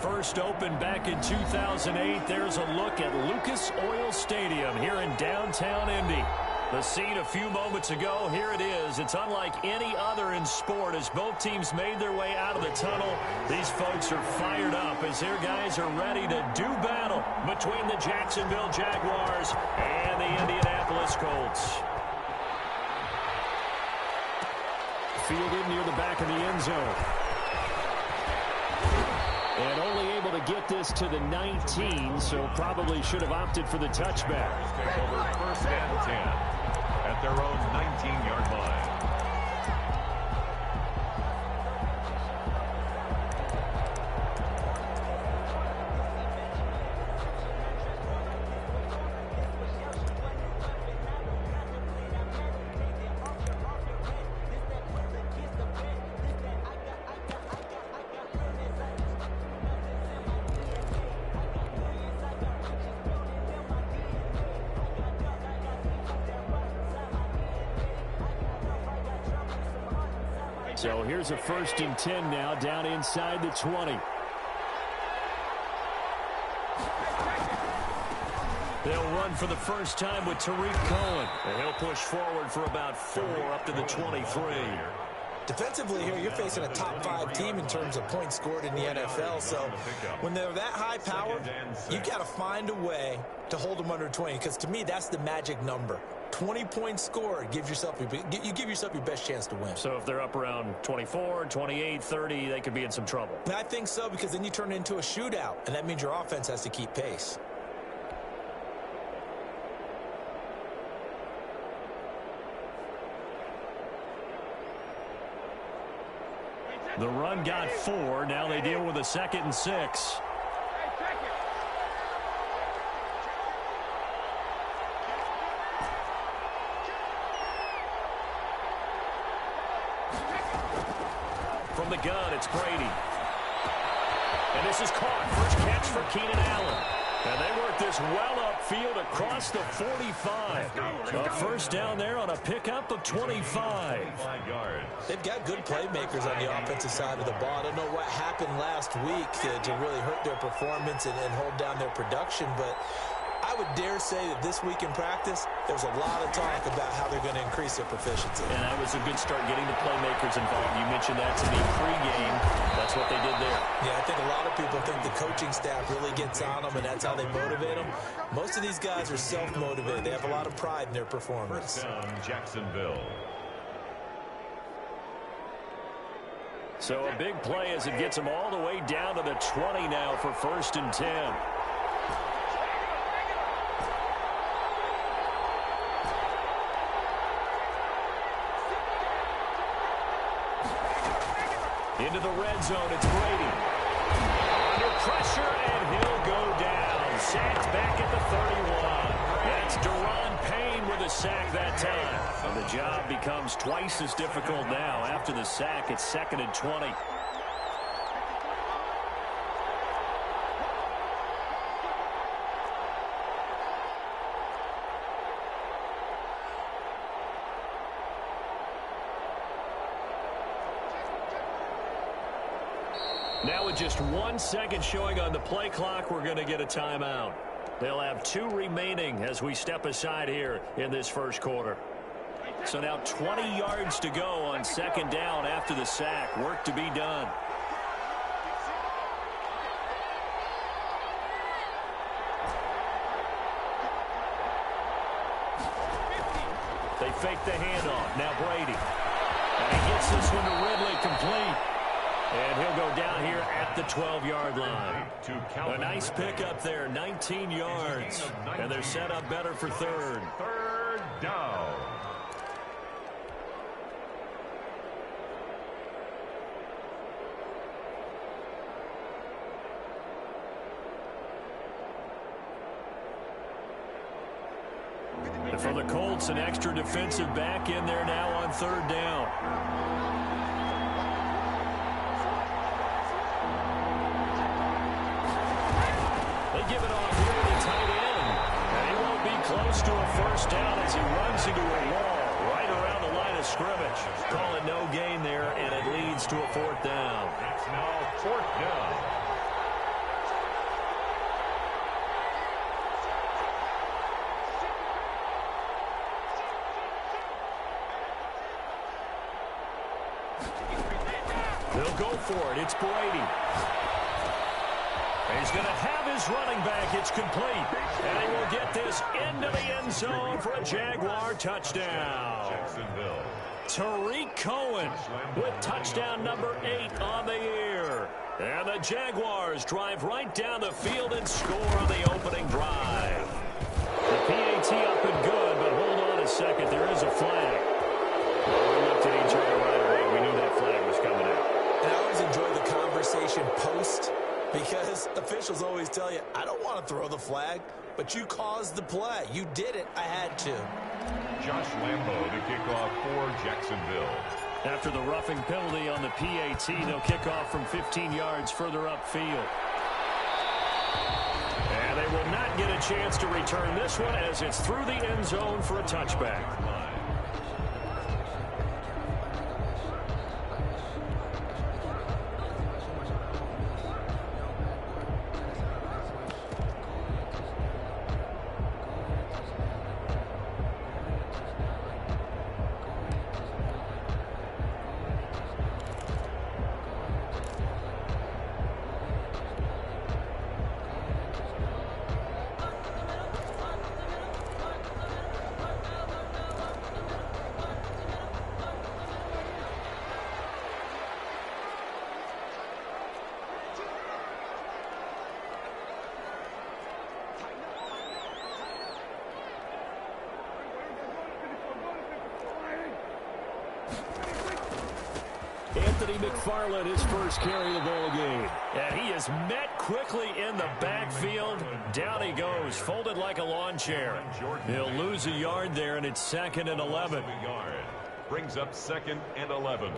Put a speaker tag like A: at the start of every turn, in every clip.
A: first opened back in 2008, there's a look at Lucas Oil Stadium here in downtown Indy. The scene a few moments ago, here it is. It's unlike any other in sport as both teams made their way out of the tunnel. These folks are fired up as their guys are ready to do battle between the Jacksonville Jaguars and the Indianapolis Colts. Fielded near the back of the end zone. And only able to get this to the 19, so probably should have opted for the touchback.
B: Over 1st and 10 at their own 19-yard line.
A: So here's a 1st and 10 now, down inside the 20. They'll run for the first time with Tariq Cohen. And he'll push forward for about 4 up to the 23.
C: Defensively here, you're facing a top 5 team in terms of points scored in the NFL. So when they're that high power, you got to find a way to hold them under 20. Because to me, that's the magic number. 20 points scored gives yourself you give yourself your best chance to win.
A: So if they're up around 24, 28, 30, they could be in some trouble.
C: And I think so, because then you turn it into a shootout, and that means your offense has to keep pace.
A: The run got 4. Now they deal with a 2nd and 6. From the gun, it's Brady. And this is caught. First catch for Keenan Allen. And they work this well upfield across the 45. A first down there on a pickup of 25.
C: They've got good playmakers on the offensive side of the ball. I don't know what happened last week to really hurt their performance and hold down their production, but I would dare say that this week in practice, there was a lot of talk about how they're going to increase their proficiency.
A: And that was a good start getting the playmakers involved. You mentioned that to me pregame. That's what they did there.
C: Yeah, I think a lot of people think the coaching staff really gets on them, and that's how they motivate them. Most of these guys are self-motivated. They have a lot of pride in their performance.
B: First down, Jacksonville.
A: So a big play as it gets them all the way down to the 20 now for 1st and 10. Into the red zone, it's Brady. Under pressure, and he'll go down. Sacked back at the 31. That's Daron Payne with a sack that time. And the job becomes twice as difficult now. After the sack, it's 2nd and 20. Now with just 1 second showing on the play clock, we're going to get a timeout. They'll have 2 remaining as we step aside here in this first quarter. So now 20 yards to go on 2nd down after the sack. Work to be done. They fake the handoff. Now Brady. And he gets this one to Ridley complete. And he'll go down here at the 12-yard line. A nice pickup there, 19 yards. And they're set up better for 3rd.
B: 3rd down.
A: And for the Colts, an extra defensive back in there now on 3rd down. Give it off here to the tight end. And he won't be close to a first down as he runs into a wall right around the line of scrimmage. Call it no gain there, and it leads to a 4th down.
B: It's now 4th down.
A: They'll go for it. It's Brady. He's going to have his running back. It's complete. And he will get this into the end zone for a Jaguar touchdown.
B: Jacksonville.
A: Tariq Cohen with touchdown number 8 on the year. And the Jaguars drive right down the field and score on the opening drive. The PAT up and good, but hold on a second. There is a flag. We looked at each other right away. We knew that flag was coming out.
C: And I always enjoy the conversation post, because officials always tell you, I don't want to throw the flag, but you caused the play. You did it. I had to.
B: Josh Lambo to kick off for Jacksonville.
A: After the roughing penalty on the PAT, they'll kick off from 15 yards further upfield. And they will not get a chance to return this one as it's through the end zone for a touchback. Anthony McFarland, his first carry of the ball game. And he is met quickly in the backfield. Down he goes, folded like a lawn chair. He'll lose a yard there, and it's 2nd and 11.
B: Brings up 2nd and 11.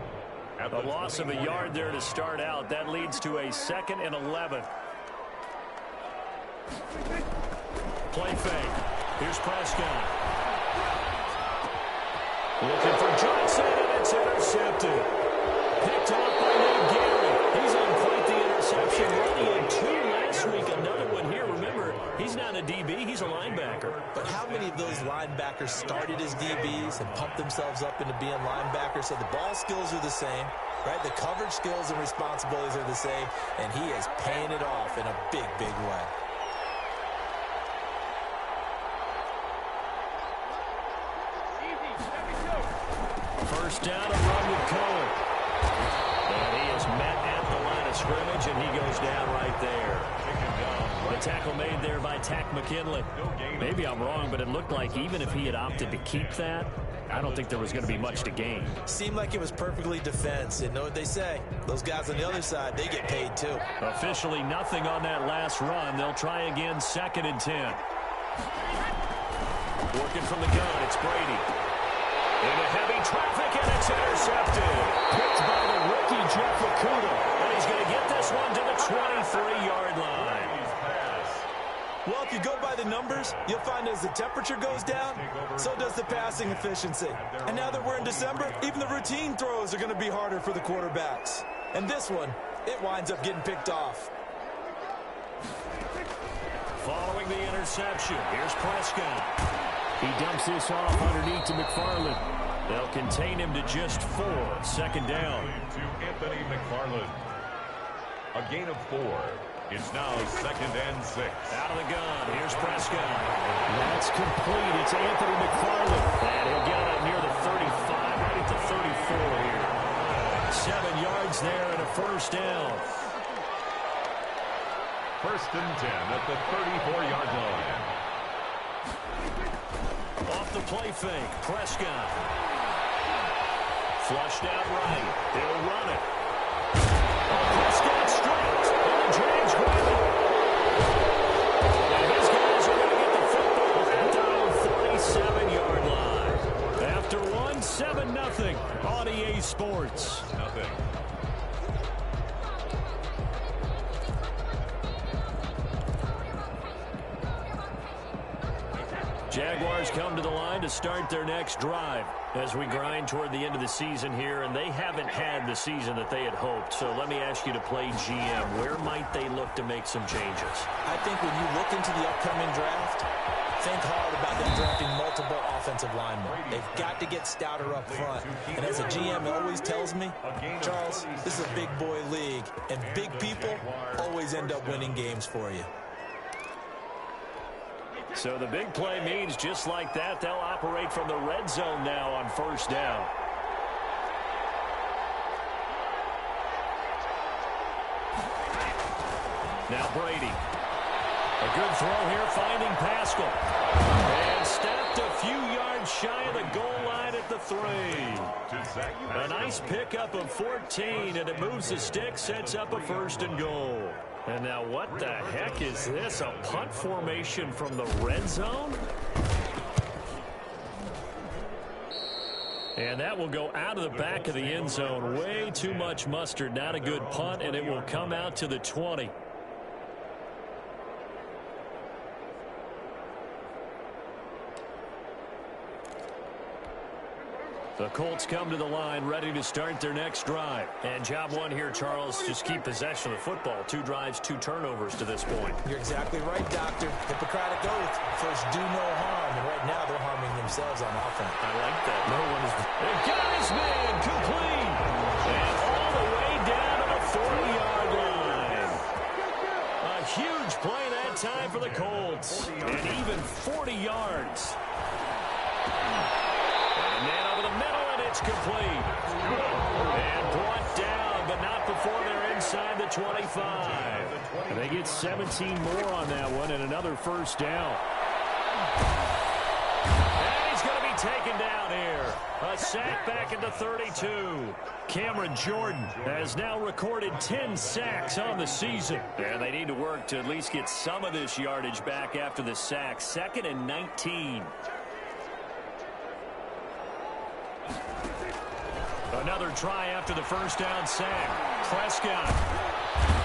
A: A loss of a yard there to start out. That leads to a 2nd and 11. Play fake. Here's Prescott. Looking for Johnson, and it's intercepted. Picked off by Nate Gary. He's on quite the interception. Running in 2 last week. Another one here. Remember, he's not a DB. He's a linebacker.
C: But how many of those linebackers started as DBs and pumped themselves up into being linebackers? So the ball skills are the same, right? The coverage skills and responsibilities are the same. And he is paying it off in a big, big way.
A: First down, a run with Cohen. And he is met at the line of scrimmage, and he goes down right there. The tackle made there by Tack McKinley. Maybe I'm wrong, but it looked like even if he had opted to keep that, I don't think there was going to be much to gain.
C: Seemed like it was perfectly defense. And know what they say? Those guys on the other side, they get paid too.
A: Officially nothing on that last run. They'll try again, 2nd and 10. Working from the gun, it's Brady. Into heavy traffic, and it's intercepted. Picked by the rookie, Jeff Okudah. And he's going to get this one to the 23-yard line.
C: Well, if you go by the numbers, you'll find as the temperature goes down, so does the passing efficiency. And now that we're in December, even the routine throws are going to be harder for the quarterbacks. And this one, it winds up getting picked off.
A: Following the interception, here's Prescott. He dumps this off underneath to McFarland. They'll contain him to just 4. 2nd down.
B: To Anthony McFarland. A gain of 4. It's now 2nd and 6.
A: Out of the gun. Here's Prescott. That's complete. It's Anthony McFarland. And he'll get it up near the 35, right at the 34 here. 7 yards there and a first down.
B: 1st and 10 at the 34-yard line.
A: Off the play fake, Prescott. Flushed out right. He'll run it. Prescott straight. And the Jags grab it. And his guys are going to get the football at their own 47-yard line. After one, 7-0 on EA Sports.
B: Nothing.
A: Jaguars come to the line to start their next drive as we grind toward the end of the season here, and they haven't had the season that they had hoped. So let me ask you to play GM. Where might they look to make some changes?
C: I think when you look into the upcoming draft, think hard about them drafting multiple offensive linemen. They've got to get stouter up front. And as a GM always tells me, Charles, this is a big boy league, and big people always end up winning games for you.
A: So the big play means just like that, they'll operate from the red zone now on first down. Now Brady. A good throw here, finding Pascal. And stepped a few yards shy of the goal line at the 3. A nice pickup of 14, and it moves the stick, sets up a 1st and goal. And now what the heck is this? A punt formation from the red zone? And that will go out of the back of the end zone. Way too much mustard. Not a good punt, and it will come out to the 20. The Colts come to the line, ready to start their next drive. And job one here, Charles, just keep possession of the football. 2 drives, 2 turnovers to this point.
C: You're exactly right, Doctor. Hippocratic oath. First, do no harm. And right now, they're harming themselves on offense.
A: I like that. No one is... They got his man complete. And all the way down to the 40-yard line. A huge play that time for the Colts. And even 40 yards. And man over the middle, and it's complete. And brought down, but not before they're inside the 25. And they get 17 more on that one, and another first down. And he's going to be taken down here. A sack back at the 32. Cameron Jordan has now recorded 10 sacks on the season. And they need to work to at least get some of this yardage back after the sack. 2nd and 19. Another try after the first down sack. Prescott.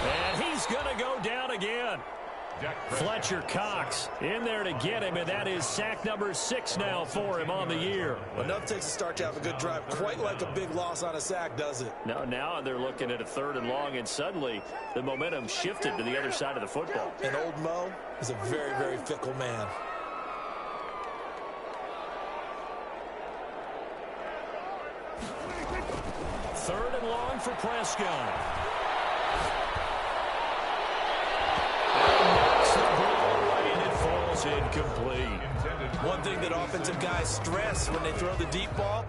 A: And he's going to go down again. Fletcher Cox in there to get him, and that is sack number 6 now for him on the year.
C: Enough takes a start to have a good drive. Quite like a big loss on a sack, does it?
A: Now they're looking at a 3rd and long, and suddenly the momentum shifted to the other side of the football.
C: And old Mo is a very, very fickle man.
A: Third and long for Prescott. And it falls incomplete.
C: One thing that offensive guys stress when they throw the deep ball.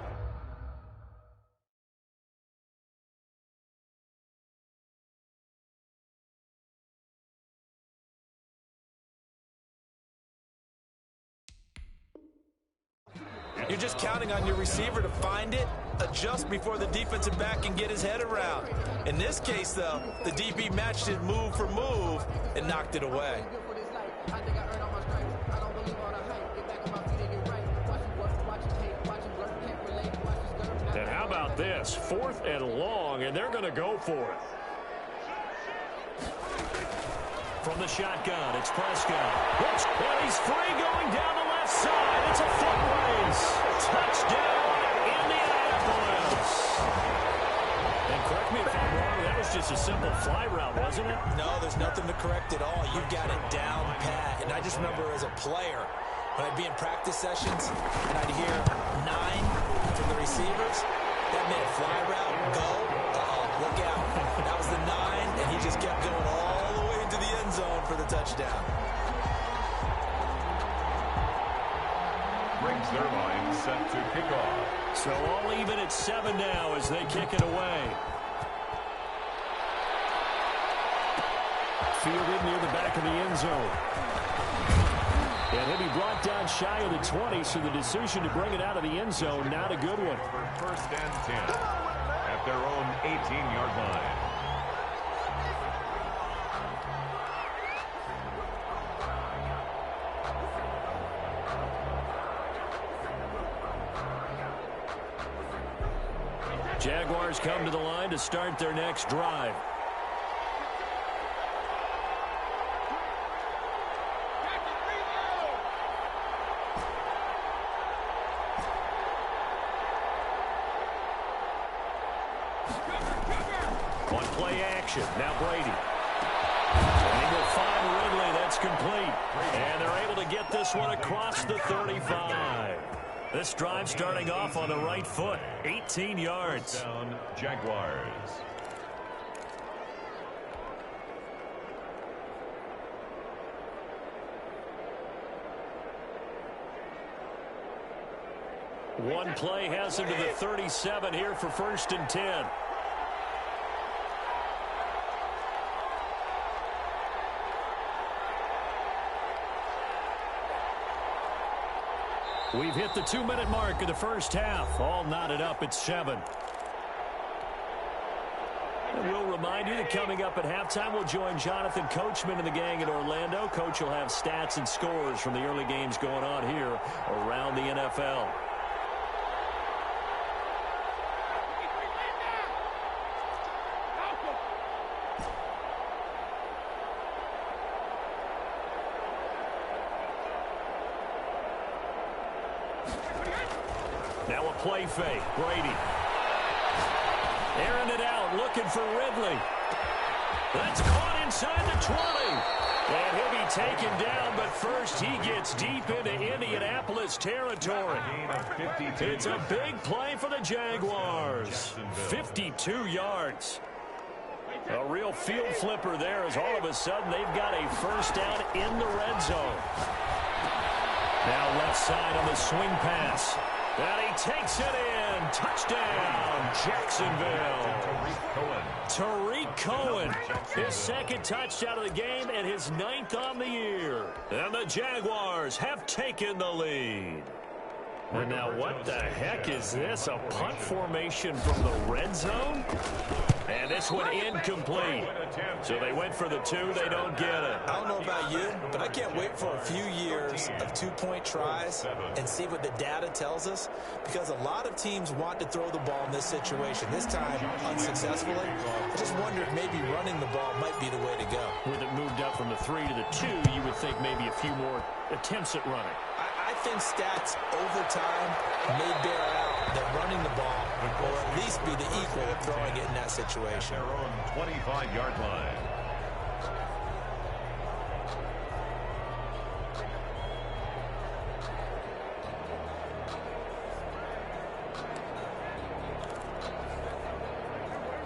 C: You're just counting on your receiver to find it, adjust before the defensive back can get his head around. In this case, though, the DB matched it move for move and knocked it away.
A: And how about this? 4th and long, and they're going to go for it. From the shotgun, it's Prescott. And he's free going down the left side. It's a foot race. Touchdown, Indianapolis. And correct me if I'm wrong, that was just a simple fly route, wasn't it?
C: No, there's nothing to correct at all. You've got it down pat. And I just remember as a player, when I'd be in practice sessions, and I'd hear 9 from the receivers, that meant fly route, go, look out. That was the 9, and he just kept going all the way into the end zone for the touchdown.
B: Brings their line set to kick off.
A: So all even at 7 now as they kick it away. Fielded near the back of the end zone. And he'll be brought down shy of the 20, so the decision to bring it out of the end zone, not a good one.
B: For 1st and 10 at their own 18-yard line.
A: Jaguars come to the line to start their next drive. On play action, now Brady. And he will find Ridley. That's That's complete. And they're able to get this one across the 35. This drive starting off on the right foot. 18 yards.
B: Down, Jaguars.
A: One play has him to the 37 here for 1st and 10. We've hit the 2-minute mark of the first half. All knotted up at 7. And we'll remind you that coming up at halftime, we'll join Jonathan Coachman and the gang in Orlando. Coach will have stats and scores from the early games going on here around the NFL. Now a play fake. Brady. Airing it out, looking for Ridley. That's caught inside the 20. And he'll be taken down, but first he gets deep into Indianapolis territory. It's a big play for the Jaguars. 52 yards. A real field flipper there as all of a sudden they've got a first down in the red zone. Now left side on the swing pass. And he takes it in. Touchdown, Jacksonville. Tariq Cohen, his second touchdown of the game and his 9th on the year. And the Jaguars have taken the lead. And now what the heck is this? A punt formation from the red zone? And this one incomplete. So they went for the 2. They don't get it.
C: I don't know about you, but I can't wait for a few years of 2-point tries and see what the data tells us, because a lot of teams want to throw the ball in this situation. This time, unsuccessfully. I just wonder if maybe running the ball might be the way to go.
A: With it moved up from the 3 to the 2, you would think maybe a few more attempts at running.
C: I think stats over time may bear out that running the ball will at least be the equal of throwing it in that situation.
B: Their own 25-yard line.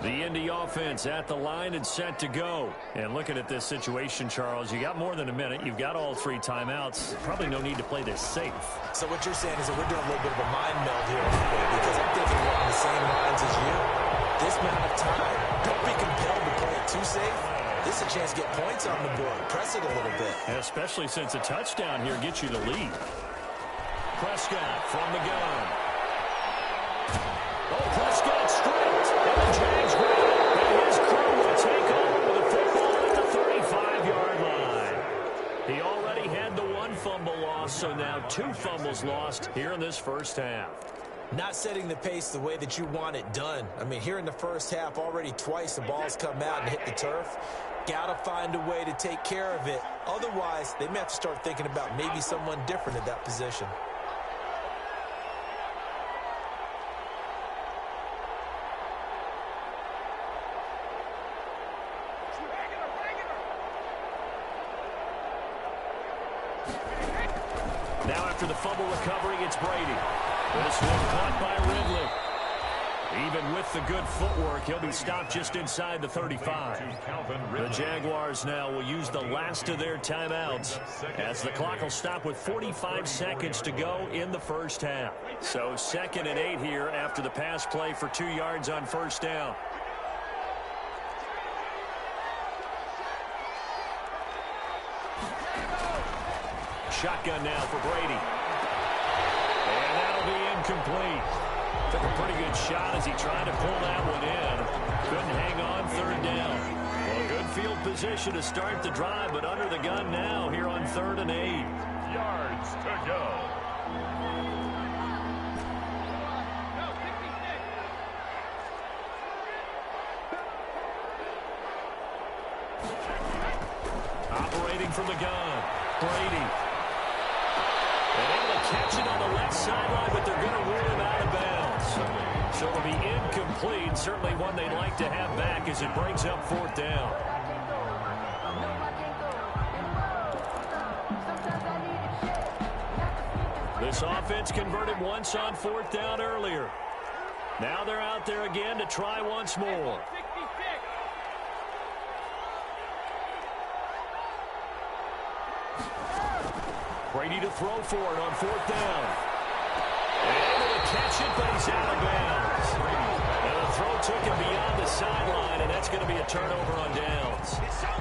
A: The Indy offense at the line and set to go. And looking at this situation, Charles, you got more than a minute. You've got all 3 timeouts. Probably no need to play this safe.
C: So what you're saying is that we're doing a little bit of a mind meld here, because I'm thinking along the same lines as you. This amount of time, don't be compelled to play it too safe. This is a chance to get points on the board. Press it a little bit.
A: And especially since a touchdown here gets you the lead. Prescott from the gun. Oh, Prescott straight. And the Jags grab it. And his crew will take over with the football at the 35-yard line. He already had the 1 fumble loss, so now 2 fumbles lost here in this first half.
C: Not setting the pace the way that you want it done. I mean, here in the first half, already twice the ball's come out and hit the turf. Got to find a way to take care of it. Otherwise, they may have to start thinking about maybe someone different at that position.
A: Now after the fumble recovery, it's Brady. This one caught by Ridley. Even with the good footwork, he'll be stopped just inside the 35. The Jaguars now will use the last of their timeouts as the clock will stop with 45 seconds to go in the first half. So 2nd and 8 here after the pass play for 2 yards on first down. Shotgun now for Brady. And that'll be incomplete. Took a pretty good shot as he tried to pull that one in. Couldn't hang on 3rd down. Well, good field position to start the drive, but under the gun now here on 3rd and 8.
B: Yards to go.
A: Operating from the gun, Brady. And able to catch it on the left sideline, but they're going to rule him out of bounds. So it'll be incomplete. Certainly one they'd like to have back as it brings up 4th down. This offense converted once on 4th down earlier. Now they're out there again to try once more. Brady to throw for it on 4th down. Able to catch it, but he's out of bounds. And the throw took him beyond the sideline, and that's going to be a turnover on downs.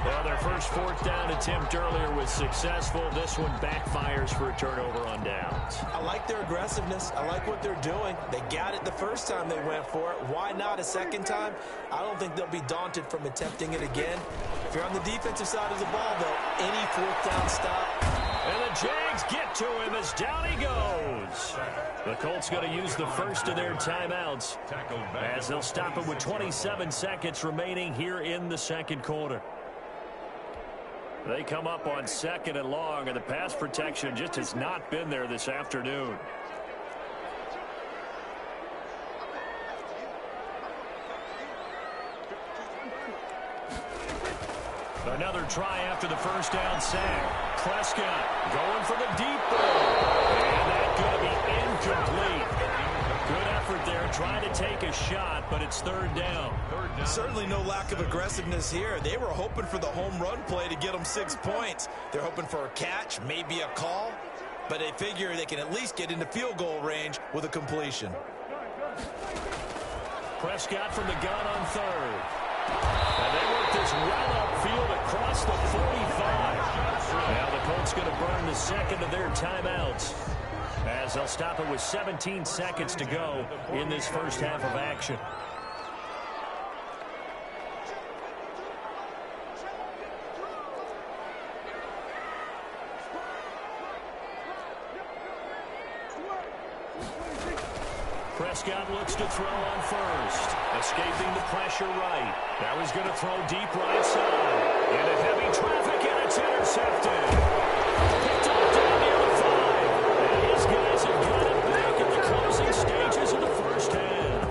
A: Well, their first 4th down attempt earlier was successful. This one backfires for a turnover on downs.
C: I like their aggressiveness. I like what they're doing. They got it the first time they went for it. Why not a second time? I don't think they'll be daunted from attempting it again. If you're on the defensive side of the ball, though, any 4th down stop.
A: And the Jags get to him as down he goes. The Colts going to use the first of their timeouts as they'll stop it with 27 seconds remaining here in the second quarter. They come up on 2nd and long, and the pass protection just has not been there this afternoon. Another try after the first down sack. Prescott going for the deep ball. And that's going to be incomplete. Good effort there trying to take a shot, but it's 3rd down.
C: Certainly no lack of aggressiveness here. They were hoping for the home run play to get them 6 points. They're hoping for a catch, maybe a call, but they figure they can at least get into field goal range with a completion.
A: Prescott from the gun on 3rd. And they work this well upfield across the 45. Now the Colts going to burn the second of their timeouts as they'll stop it with 17 seconds to go in this first half of action. Prescott looks to throw on 1st. Escaping the pressure right. Now he's going to throw deep right side. Into heavy traffic, and it's intercepted. Picked up down near the 5. And these guys have got it back in the closing stages of the first half.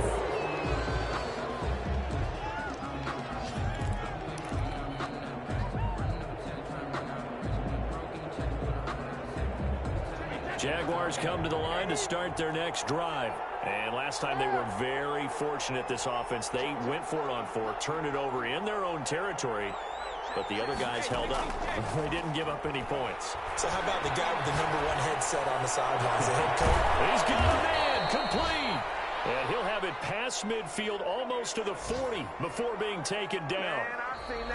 A: Jaguars come to the line to start their next drive. And last time they were very fortunate, this offense. They went for it on 4th, turned it over in their own territory, but the other guys held up. They didn't give up any points.
C: So how about the guy with the #1 headset on the sidelines, the head coach?
A: He's got a man, complete. And he'll have it past midfield almost to the 40 before being taken down.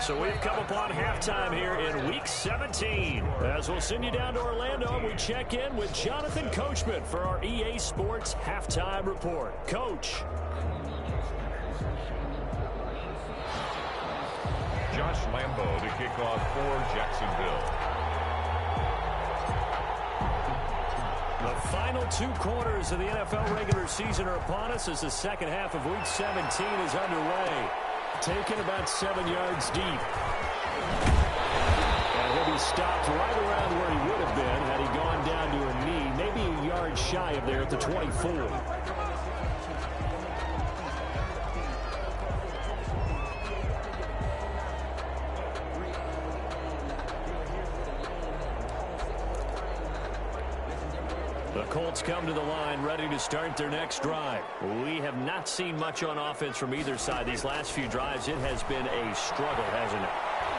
A: So we've come upon halftime here in Week 17. As we'll send you down to Orlando, and we check in with Jonathan Coachman for our EA Sports Halftime Report. Coach.
B: Josh Lambo to kick off for Jacksonville.
A: The final 2 quarters of the NFL regular season are upon us as the second half of Week 17 is underway. Taken about 7 yards deep. And he'll be stopped right around where he would have been had he gone down to a knee, maybe a yard shy of there at the 24. The Colts come to the line ready to start their next drive. We have not seen much on offense from either side. These last few drives, it has been a struggle, hasn't it?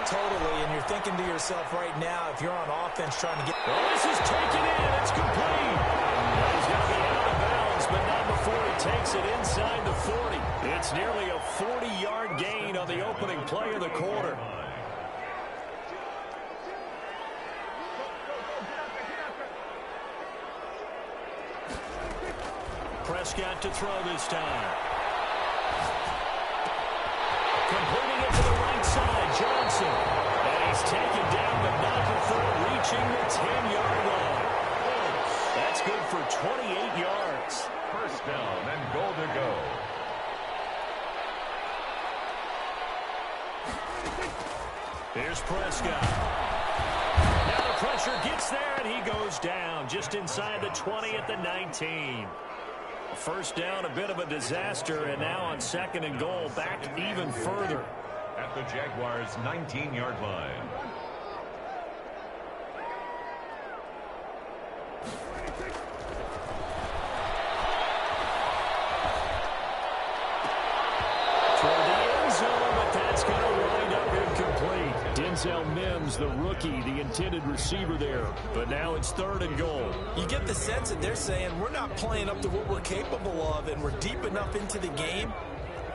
C: Totally, and you're thinking to yourself right now, if you're on offense trying to get...
A: Oh, this is taken in. It's complete. He's going to be out of bounds, but not before he takes it inside the 40. It's nearly a 40-yard gain on the opening play of the quarter. Prescott to throw this time. Completing it to the right side, Johnson. And he's taken down, but not before reaching the 10-yard line. That's good for 28 yards.
B: First down and goal to go.
A: Here's Prescott. Now the pressure gets there, and he goes down just inside the 20 at the 19. First down, a bit of a disaster, and now on 2nd and goal, back even further.
B: At the Jaguars' 19-yard line.
A: was the rookie, the intended receiver there. But now it's 3rd and goal.
C: You get the sense that they're saying we're not playing up to what we're capable of, and we're deep enough into the game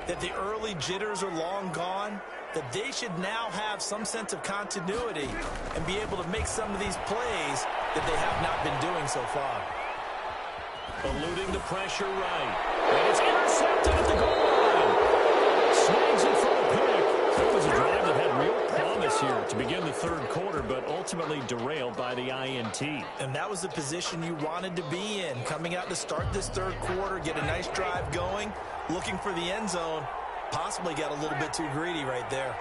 C: that the early jitters are long gone, that they should now have some sense of continuity and be able to make some of these plays that they have not been doing so far.
A: Eluding the pressure right. And it's intercepted at the goal line. Snags it for a pick. That was a drive that had real promise here to begin the 3rd quarter, but ultimately derailed by the INT.
C: And that was the position you wanted to be in, coming out to start this 3rd quarter, get a nice drive going, looking for the end zone. Possibly got a little bit too greedy right there.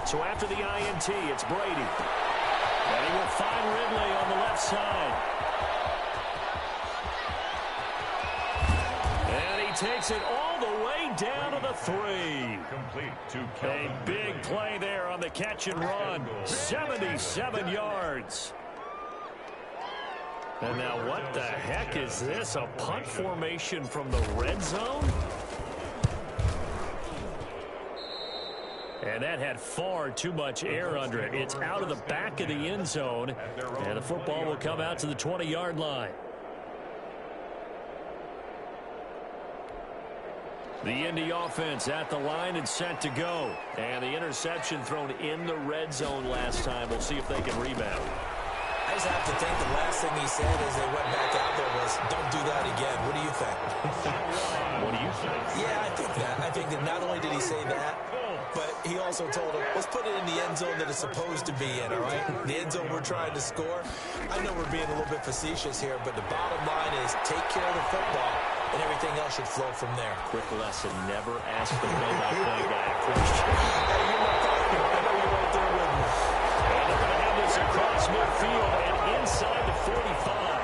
A: So after the INT, it's Brady. And he will find Ridley on the left side. And he takes it all the way down to the 3.
B: Complete to
A: A big play there on the catch and run. 77 yards. And now what the heck is this? A punt formation from the red zone? And that had far too much air under it. It's out of the back of the end zone. And the football will come out to the 20-yard line. The Indy offense at the line and set to go. And the interception thrown in the red zone last time. We'll see if they can rebound.
C: I just have to think the last thing he said as they went back out there was, don't do that again. What do you think?
A: What do you think?
C: Yeah, I think that. I think that not only did he say that, but he also told him, let's put it in the end zone that it's supposed to be in, all right? The end zone we're trying to score. I know we're being a little bit facetious here, but the bottom line is take care of the football, and everything else should flow from there.
A: Quick lesson, never ask the play-by-play guy a question.
C: Hey, you're my partner. I know you're right there with me.
A: And they're going to have this across midfield and inside the 45.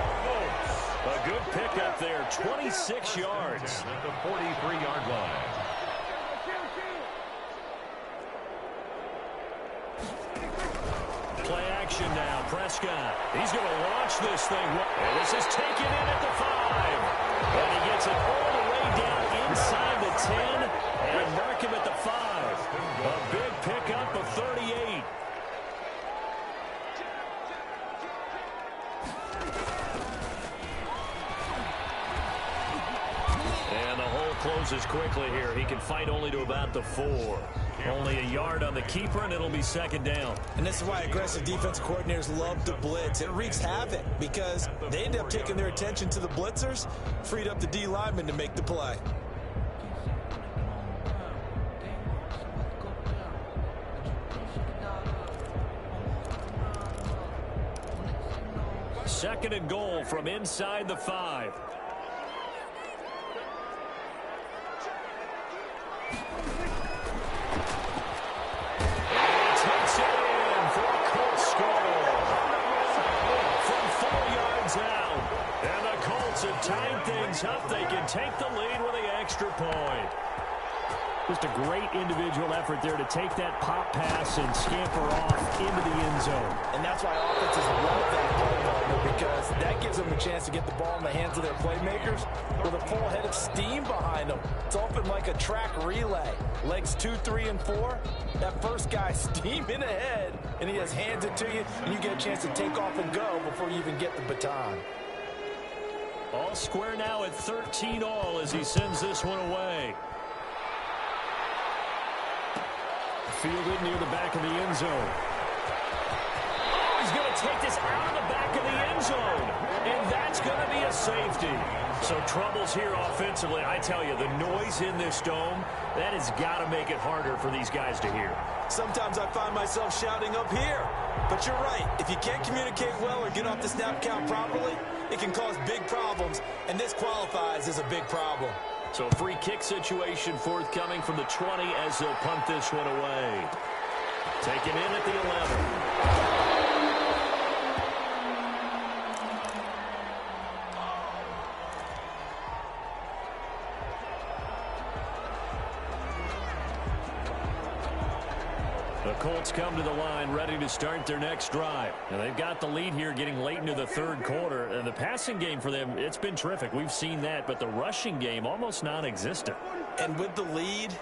A: A good pickup there, 26 yards.
B: At the 43-yard line.
A: Play action now, Prescott. He's going to launch this thing. And this is taken in at the 5. And he gets it all the way down inside the 10 and mark him at the 5. A big pickup of 38. And the hole closes quickly here. He can fight only to about the 4. Only a yard on the keeper, and it'll be 2nd down.
C: And this is why aggressive defensive coordinators love to blitz. It wreaks havoc because they end up taking their attention to the blitzers, freed up the D lineman to make the play.
A: Second and goal from inside the 5. To tie things up, they can take the lead with the extra point. Just a great individual effort there to take that pop pass and scamper off into the end zone.
C: And that's why offenses love that play, partner, because that gives them a chance to get the ball in the hands of their playmakers with a full head of steam behind them. It's often like a track relay. Legs 2, 3, and 4. That first guy steaming ahead, and he has hands it to you, and you get a chance to take off and go before you even get the baton.
A: All square now at 13 all as he sends this one away. Fielded near the back of the end zone. Oh, he's going to take this out of the back of the end zone. And that's going to be a safety. So troubles here offensively. I tell you, the noise in this dome, that has got to make it harder for these guys to hear.
C: Sometimes I find myself shouting up here. But you're right. If you can't communicate well or get off the snap count properly, it can cause big problems. And this qualifies as a big problem.
A: So a free kick situation forthcoming from the 20 as they'll punt this one away. Taken in at the 11. The Colts come to the line ready to start their next drive. Now, they've got the lead here getting late into the third quarter. And the passing game for them, it's been terrific. We've seen that, but the rushing game almost non-existent.
C: And with the lead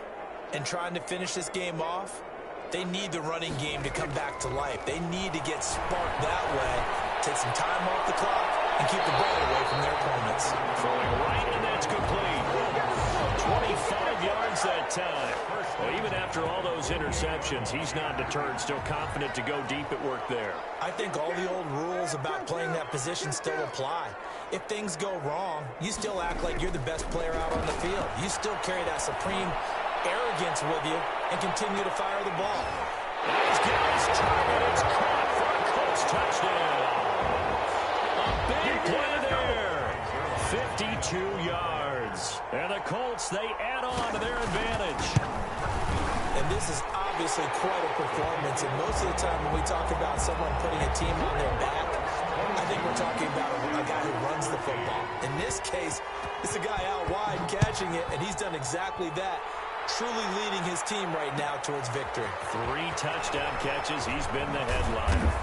C: and trying to finish this game off, they need the running game to come back to life. They need to get sparked that way, take some time off the clock, and keep the ball away from their opponents.
A: Throwing right, and that's complete. 25 yards that time. Well, even after all those interceptions, he's not deterred, still confident to go deep at work there.
C: I think all the old rules about playing that position still apply. If things go wrong, you still act like you're the best player out on the field. You still carry that supreme arrogance with you and continue to fire the ball.
A: He's got his target. It's caught for a Colts touchdown. A big play there. 52 yards. And the Colts, they add on to their advantage.
C: And this is obviously quite a performance. And most of the time when we talk about someone putting a team on their back, I think we're talking about a guy who runs the football. In this case, it's a guy out wide catching it, and he's done exactly that. Truly leading his team right now towards victory.
A: 3 touchdown catches. He's been the headliner.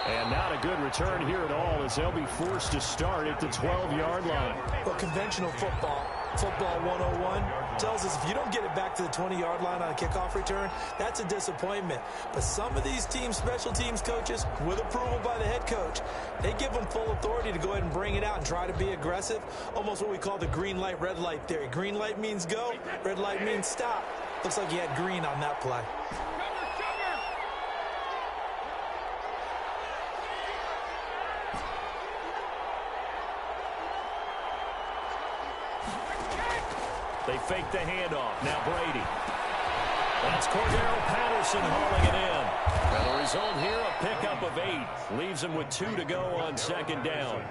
A: And not a good return here at all as they'll be forced to start at the 12-yard line.
C: Well, conventional football 101, tells us if you don't get it back to the 20-yard line on a kickoff return, that's a disappointment. But some of these teams, special teams coaches, with approval by the head coach, they give them full authority to go ahead and bring it out and try to be aggressive. Almost what we call the green light, red light theory. Green light means go, red light means stop. Looks like you had green on that play.
A: They fake the handoff. Now Brady. That's Cordero Patterson hauling it in. And the result here, a pickup of 8. Leaves him with 2 to go on second down.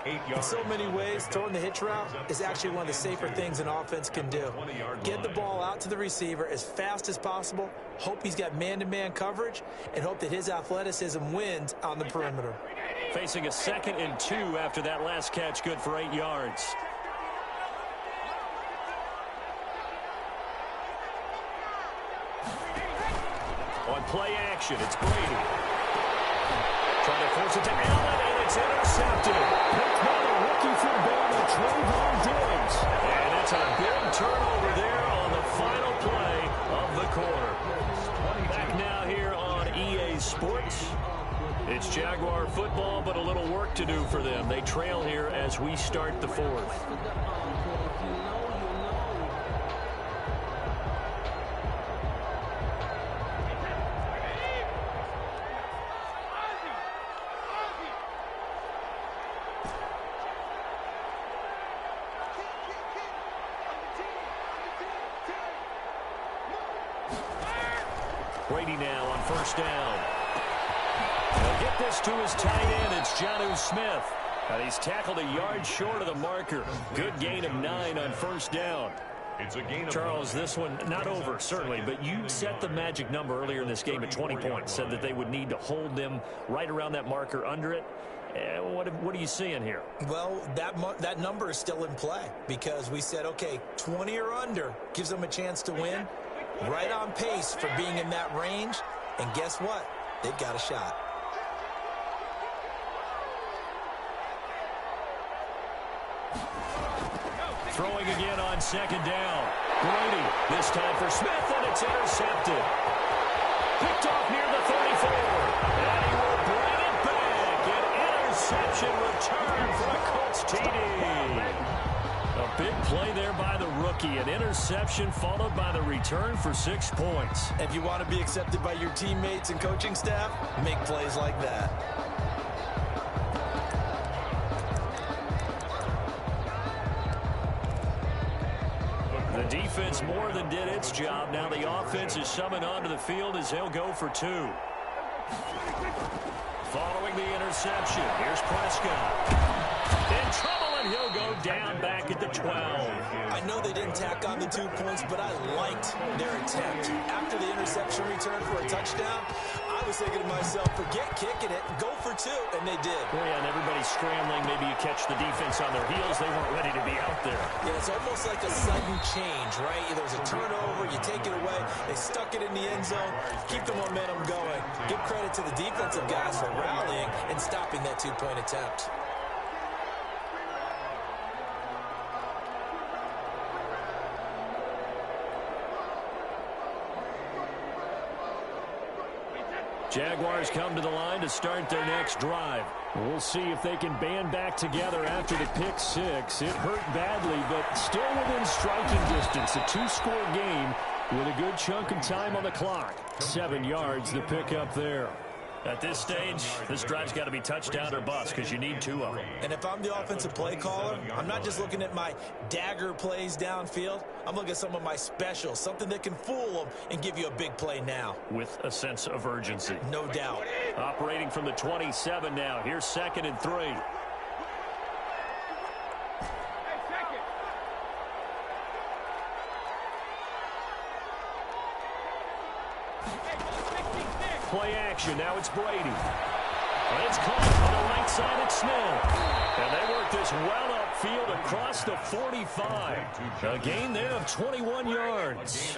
C: In so many ways, throwing the hitch route is actually one of the safer things an offense can do. Get the ball out to the receiver as fast as possible, hope he's got man-to-man coverage, and hope that his athleticism wins on the perimeter.
A: Facing a 2nd and 2 after that last catch, good for 8 yards. On play action, it's Brady. Trying to force it to Allen, and it's intercepted. Picked by the rookie from Bama, Trayvon Diggs. And it's a big turnover there on the final play of the quarter. Back now here on EA Sports. It's Jaguar football, but a little work to do for them. They trail here as we start the 4th. Brady now on first down. He'll get this to his tight end. It's Jonnu Smith. And he's tackled a yard short of the marker. Good gain of 9 on first down.
B: It's a gain of
A: Charles, this one not over, certainly, but you set the magic number earlier in this game at 20 points. Said that they would need to hold them right around that marker under it. What are you seeing here?
C: Well, that number is still in play because we said, okay, 20 or under gives them a chance to win. Right on pace for being in that range. And guess what? They've got a shot.
A: Throwing again on second down. Brady, this time for Smith, and it's intercepted. Picked off near the 34. And he will bring it back. An interception return for a Colts TD. A big play there by the rookie. An interception followed by the return for 6 points.
C: If you want to be accepted by your teammates and coaching staff, make plays like that.
A: The defense more than did its job. Now the offense is summoned onto the field as they'll go for 2. Following the interception, here's Prescott. In trouble, and he'll go down back at the 12.
C: I know they didn't tack on the 2 points, but I liked their attempt. After the interception return for a touchdown, I was thinking to myself, forget kicking it, go for too, and they did.
A: Oh, yeah, and everybody's scrambling. Maybe you catch the defense on their heels. They weren't ready to be out there.
C: Yeah, it's almost like a sudden change, right? There's a turnover, you take it away, they stuck it in the end zone, keep the momentum going. Give credit to the defensive guys for rallying and stopping that two-point attempt.
A: Jaguars come to the line to start their next drive. We'll see if they can band back together after the pick six. It hurt badly, but still within striking distance. A two-score game with a good chunk of time on the clock. 7 yards, the pickup there. At this stage, this drive's got to be touchdown or bust because you need 2 of them.
C: And if I'm the offensive play caller, I'm not just looking at my dagger plays downfield. I'm looking at some of my specials, something that can fool them and give you a big play now.
A: With a sense of urgency.
C: No doubt.
A: Operating from the 27 now. Here's 2nd and 3. Play action. Now it's Brady. And it's caught on the right side at Smith. And they work this well upfield across the 45. A gain there of 21 yards.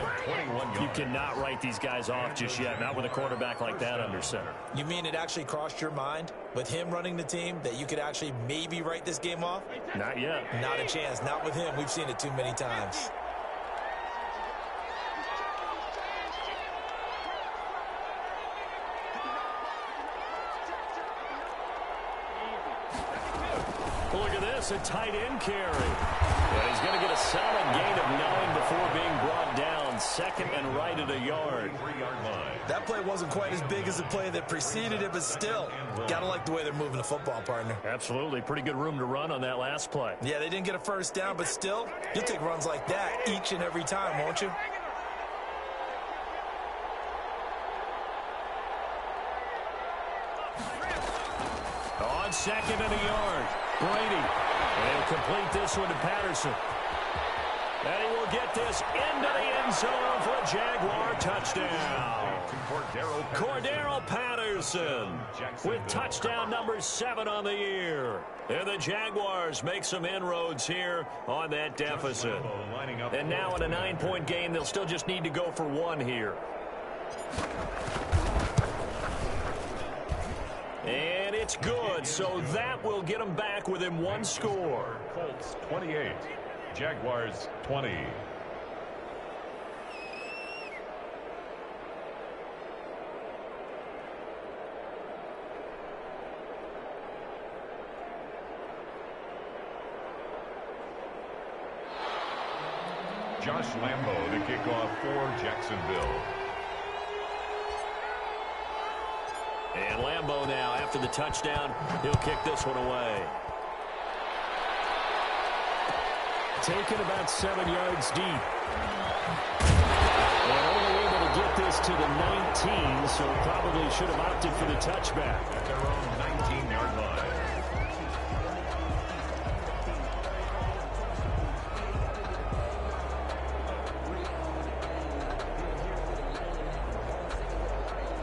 A: You cannot write these guys off just yet. Not with a quarterback like that under center.
C: You mean it actually crossed your mind with him running the team that you could actually maybe write this game off?
A: Not yet.
C: Not a chance. Not with him. We've seen it too many times.
A: Look at this, a tight end carry. And he's going to get a solid gain of 9 before being brought down. 2nd and right at a yard.
C: That play wasn't quite as big as the play that preceded it, but still, got to like the way they're moving the football, partner.
A: Absolutely. Pretty good room to run on that last play.
C: Yeah, they didn't get a first down, but still, you'll take runs like that each and every time, won't you?
A: On 2nd and a yard, Brady. And he'll complete this one to Patterson. And he will get this into the end zone for a Jaguar touchdown. Cordero Patterson with touchdown number 7 on the year. And the Jaguars make some inroads here on that deficit. And now in a 9-point game, they'll still just need to go for 1 here. And it's good, so that will get them back within 1 score.
B: Colts 28, Jaguars 20. Josh Lambo, the kickoff for Jacksonville.
A: And Lambo now, after the touchdown, he'll kick this one away. Taken about 7 yards deep. And only able to get this to the 19, so probably should have opted for the touchback.
B: At their own 19-yard line.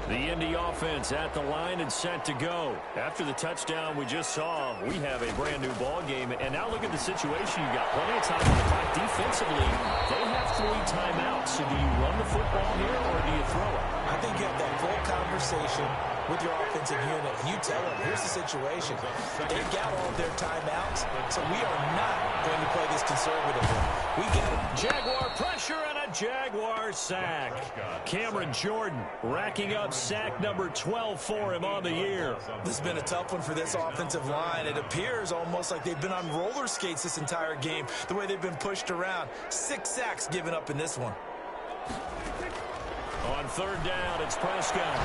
A: The Indy offense at the line and set to go. After the touchdown we just saw, we have a brand new ball game. And now look at the situation. You got plenty of time on the clock. Defensively, they have 3 timeouts. So do you run the football here or do you throw it?
C: I think you have that full conversation with your offensive unit. You tell them, here's the situation. They've got all of their timeouts, so we are not going to play this conservatively. We get it.
A: Jaguar pressure and a Jaguar sack. Cameron Jordan racking up sack number 12 for him on the year.
C: This has been a tough one for this offensive line. It appears almost like they've been on roller skates this entire game, the way they've been pushed around. 6 sacks given up in this one.
A: On 3rd down, it's Prescott.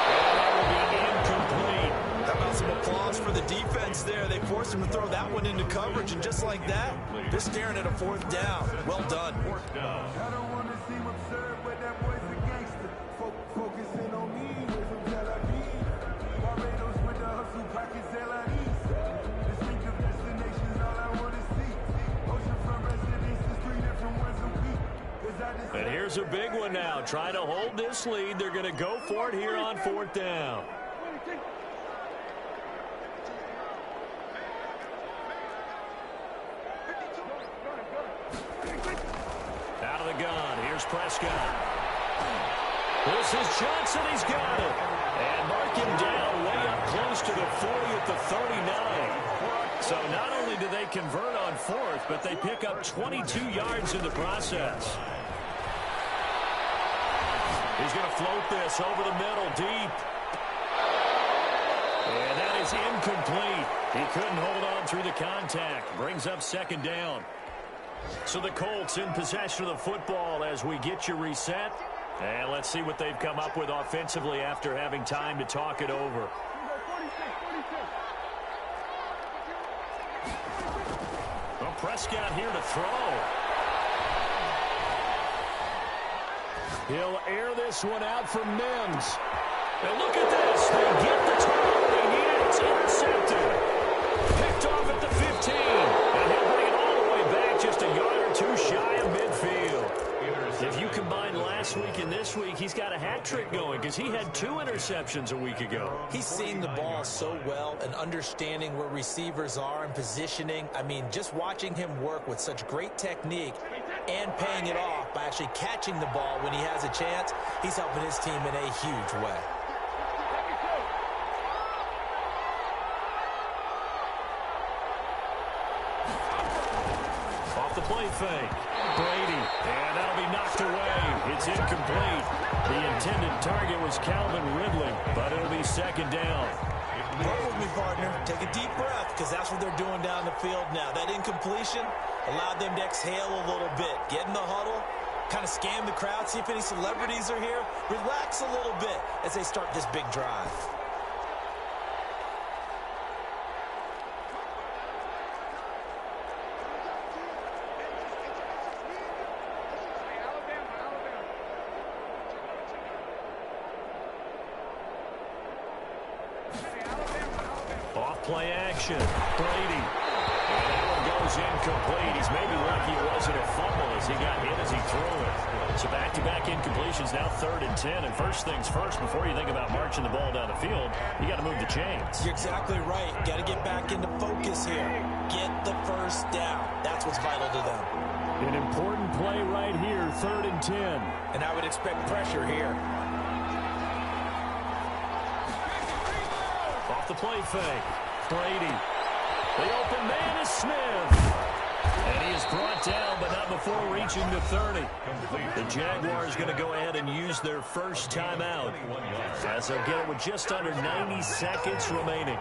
A: And that will be incomplete.
C: How about some applause for the defense there? They forced him to throw that one into coverage, and just like that, they're staring at a 4th down. Well done.
B: 4th down.
D: I don't want to seem absurd, but that boy's a gangster. Focusing on me with some Tel Aviv. Barbados with the hustle pockets, LIEs. Distinctive destinations, all I want to see. Oceanfront residences, 3 different ones a week.
A: And here's a big one now. Trying to hold this lead. They're going to go for it here on 4th down. Here's Prescott. This is Johnson. He's got it. And mark him down way up close to the 40 at the 39. So not only do they convert on fourth, but they pick up 22 yards in the process. He's going to float this over the middle, deep. And that is incomplete. He couldn't hold on through the contact. Brings up second down. So the Colts in possession of the football as we get you reset. And let's see what they've come up with offensively after having time to talk it over. Well, Prescott here to throw. He'll air this one out for Mims. And look at this. They get the turnover they need. It's intercepted. Picked off at the 15. And he'll bring it all the way back just a yard or two shy of midfield. If you combine last week and this week, he's got a hat trick going because he had 2 interceptions a week ago.
C: He's seen the ball so well and understanding where receivers are and positioning. I mean, just watching him work with such great technique and paying it off by actually catching the ball when he has a chance, he's helping his team in a huge way.
A: Off the play fake. Brady, and that'll be knocked away. It's incomplete. The intended target was Calvin Ridley, but it'll be second down.
C: Work with me, partner. Take a deep breath, because that's what they're doing down the field now. That incompletion allowed them to exhale a little bit. Get in the huddle, kind of scan the crowd, see if any celebrities are here. Relax a little bit as they start this big drive.
A: Play action. Brady. And that one goes incomplete. He's maybe lucky it wasn't a fumble as he got hit as he threw it. So back-to-back incompletions, now 3rd and 10. And first things first, before you think about marching the ball down the field, you got to move the chains.
C: You're exactly right. Got to get back into focus here. Get the first down. That's what's vital to them.
A: An important play right here, 3rd and 10.
C: And I would expect pressure here.
A: Off the play fake. Brady. The open man is Smith. And he is brought down, but not before reaching the 30. The Jaguars going to go ahead and use their first timeout as they'll get it with just under 90 seconds remaining.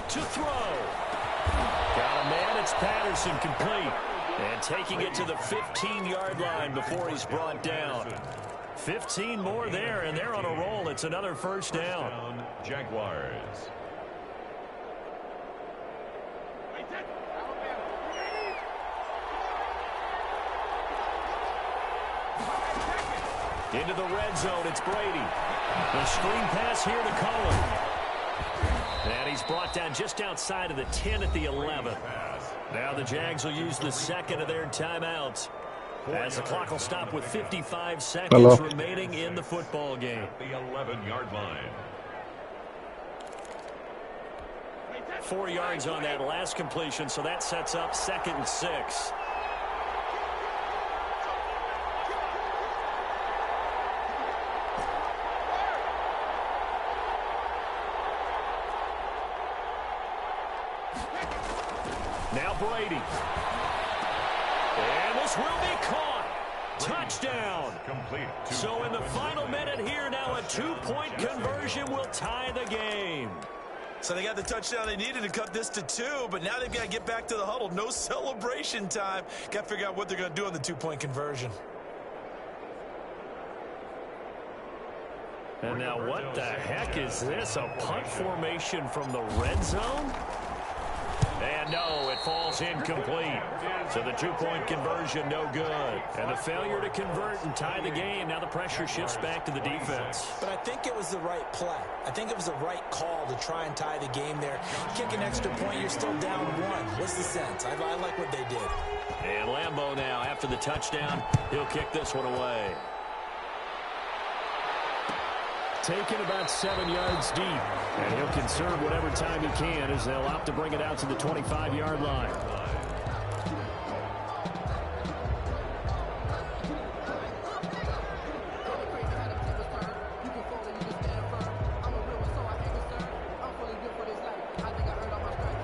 A: To throw. Got a man, it's Patterson, complete. And taking it to the 15-yard line before he's brought down. 15 more there, and they're on a roll. It's another first down.
B: Jaguars.
A: Into the red zone, it's Brady. The screen pass here to Cullen. And he's brought down just outside of the 10 at the 11. Now the Jags will use the second of their timeouts as the clock will stop with 55 seconds remaining in the football game.
B: The 11-yard line.
A: 4 yards on that last completion, so that sets up 2nd and 6. Now Brady. And this will be caught. Touchdown.
B: Complete.
A: So in the final minute here, now a 2-point conversion will tie the game.
C: So they got the touchdown they needed to cut this to 2, but now they've got to get back to the huddle. No celebration time. Got to figure out what they're going to do on the 2-point conversion.
A: And now what the heck is this? A punt formation from the red zone? And no, it falls incomplete. So the two-point conversion, no good. And the failure to convert and tie the game. Now the pressure shifts back to the defense.
C: But I think it was the right play. I think it was the right call to try and tie the game there. Kick an extra point, you're still down one. What's the sense? I like what they did.
A: And Lambeau now, after the touchdown, he'll kick this one away. Taken about 7 yards deep. And he'll conserve whatever time he can as they'll opt to bring it out to the 25-yard line.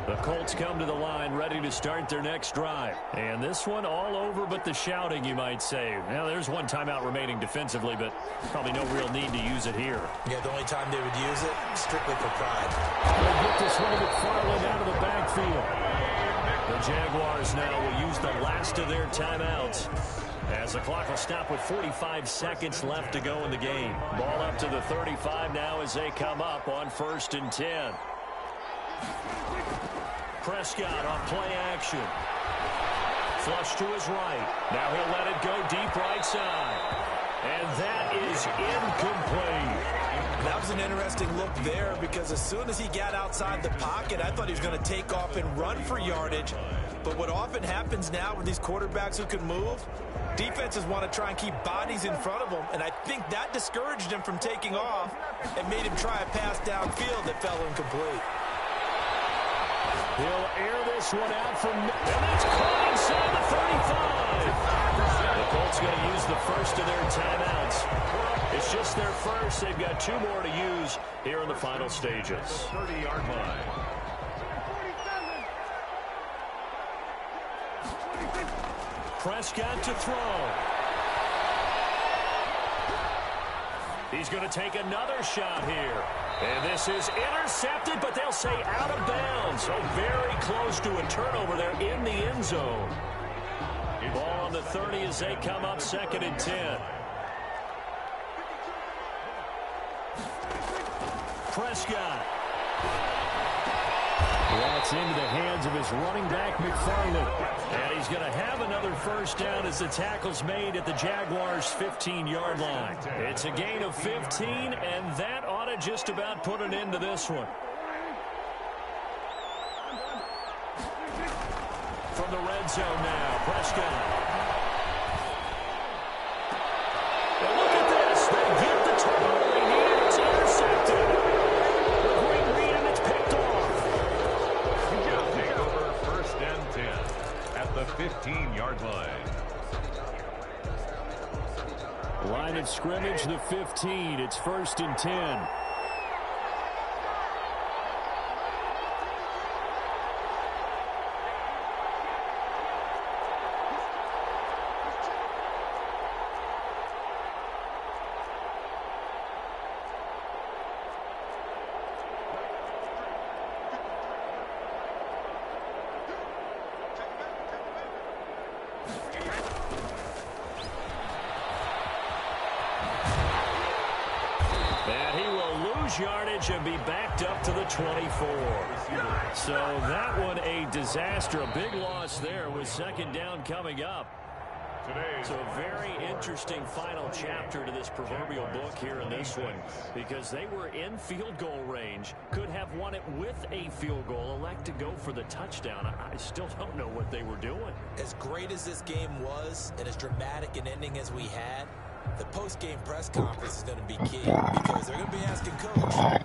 A: The Colts come to the line ready to start their next drive. And this one all over but the shouting, you might say. Now, there's one timeout remaining defensively, but probably no real need to use it here.
C: Yeah, the only time they would use it, strictly for pride.
A: They'll get this one to McFarland out of the backfield. The Jaguars now will use the last of their timeouts, as the clock will stop with 45 seconds left to go in the game. Ball up to the 35 now as they come up on 1st and 10. Prescott on play action. Flush to his right. Now he'll let it go deep right side. And that is incomplete.
C: That was an interesting look there because as soon as he got outside the pocket, I thought he was going to take off and run for yardage. But what often happens now with these quarterbacks who can move, defenses want to try and keep bodies in front of them, and I think that discouraged him from taking off and made him try a pass downfield that fell incomplete.
A: He'll air this one out from, and that's caught inside the 35. The Colts going to use the first of their timeouts. It's just their first. They've got 2 more to use here in the final stages.
B: 30-yard line.
A: Prescott to throw. He's going to take another shot here. And this is intercepted, but they'll say out of bounds. So very close to a turnover there in the end zone. Ball on the 30 as they come up 2nd and 10. Prescott. That's into the hands of his running back, McFarland. And he's going to have another first down as the tackle's made at the Jaguars' 15-yard line. It's a gain of 15, and that ought to just about put an end to this one. From the red zone now, Prescott. Well, look at this. They get the turnover they need. It's intercepted. The great read, and it's picked off.
B: He'll take over 1st and 10 at the 15-yard line.
A: Line of scrimmage, the 15. It's 1st and 10. Yardage and be backed up to the 24. So that one a disaster. A big loss there with 2nd down coming up. So a very interesting final chapter to this proverbial book here in this one, because they were in field goal range, could have won it with a field goal, elect to go for the touchdown. I still don't know what they were doing.
C: As great as this game was and as dramatic an ending as we had, the post-game press conference is going to be key because they're going to be asking Coach,